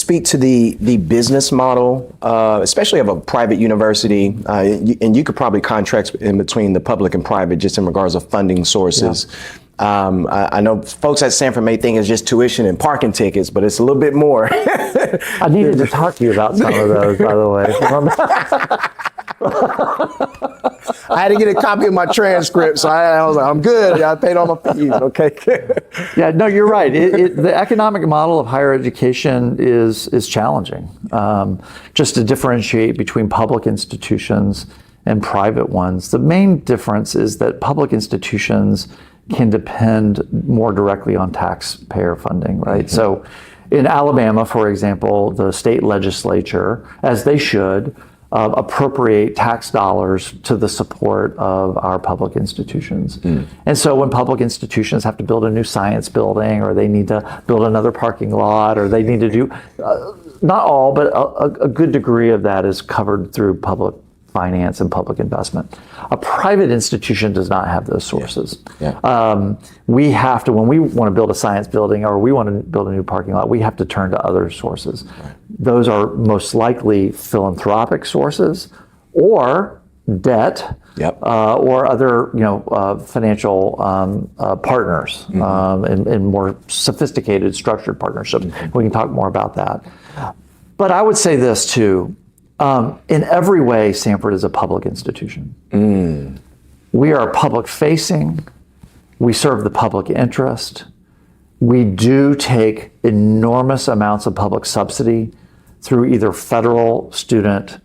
speak to the business model, especially of a private university? And you could probably contract in between the public and private just in regards of funding sources. Yeah. I know folks at Samford may think it's just tuition and parking tickets, but it's a little bit more. I needed to talk to you about some of those, by the way. I had to get a copy of my transcript, so I was like, I'm good. I paid all my fees. Okay. Yeah, no, you're right. The economic model of higher education is challenging. Just to differentiate between public institutions and private ones, the main difference is that public institutions can depend more directly on taxpayer funding, right? Mm-hmm. So in Alabama, for example, the state legislature, as they should, appropriate tax dollars to the support of our public institutions. Mm. And so when public institutions have to build a new science building, or they need to build another parking lot, or they need to do, not all, but a good degree of that is covered through public finance and public investment. A private institution does not have those sources. Yeah. Yeah. We have to, when we want to build a science building or we want to build a new parking lot, we have to turn to other sources. Right. Those are most likely philanthropic sources or debt. Yep. Or other, financial partners, mm-hmm. And more sophisticated, structured partnerships. Mm-hmm. We can talk more about that. But I would say this too. In every way, Samford is a public institution. Mm. We are public-facing. We serve the public interest. We do take enormous amounts of public subsidy through either federal student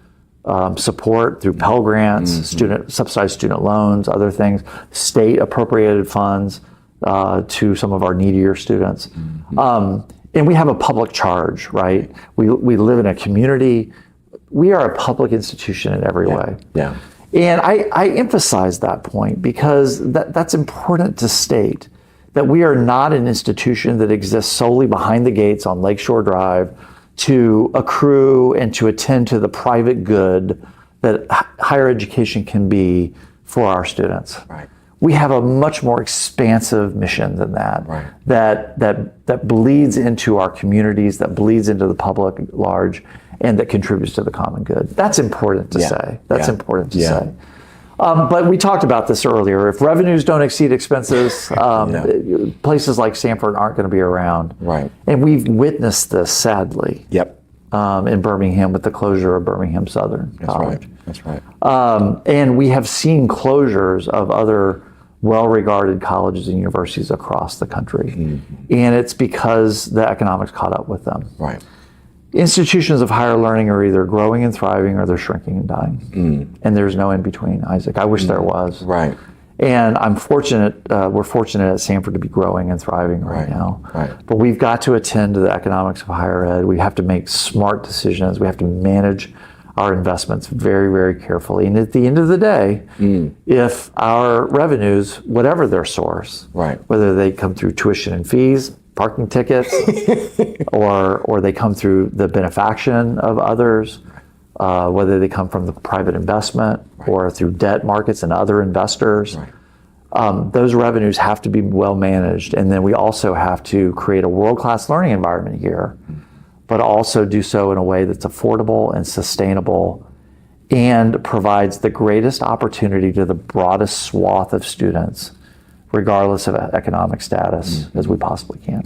support, through Pell Grants, mm-hmm. Subsidized student loans, other things, state appropriated funds to some of our needier students. Mm-hmm. And we have a public charge, right? We live in a community. We are a public institution in every way. Yeah. And I emphasize that point because that's important to state, that we are not an institution that exists solely behind the gates on Lakeshore Drive to accrue and to attend to the private good that higher education can be for our students. Right. We have a much more expansive mission than that, right. that bleeds into our communities, that bleeds into the public at large, and that contributes to the common good. That's important to say. That's important to say. But we talked about this earlier. If revenues don't exceed expenses, places like Samford aren't going to be around. Right. And we've witnessed this, sadly. Yep. In Birmingham with the closure of Birmingham Southern College. That's right. And we have seen closures of other well-regarded colleges and universities across the country. Mm-hmm. And it's because the economics caught up with them. Right. Institutions of higher learning are either growing and thriving or they're shrinking and dying. Mm. And there's no in between, Isaac. I wish there was. Right. And I'm fortunate, we're fortunate at Samford to be growing and thriving right now. Right. But we've got to attend to the economics of higher ed. We have to make smart decisions. We have to manage our investments very, very carefully. And at the end of the day, if our revenues, whatever their source, whether they come through tuition and fees, parking tickets, or they come through the benefaction of others, whether they come from the private investment or through debt markets and other investors, those revenues have to be well managed. And then we also have to create a world-class learning environment here, but also do so in a way that's affordable and sustainable and provides the greatest opportunity to the broadest swath of students, regardless of economic status, as we possibly can.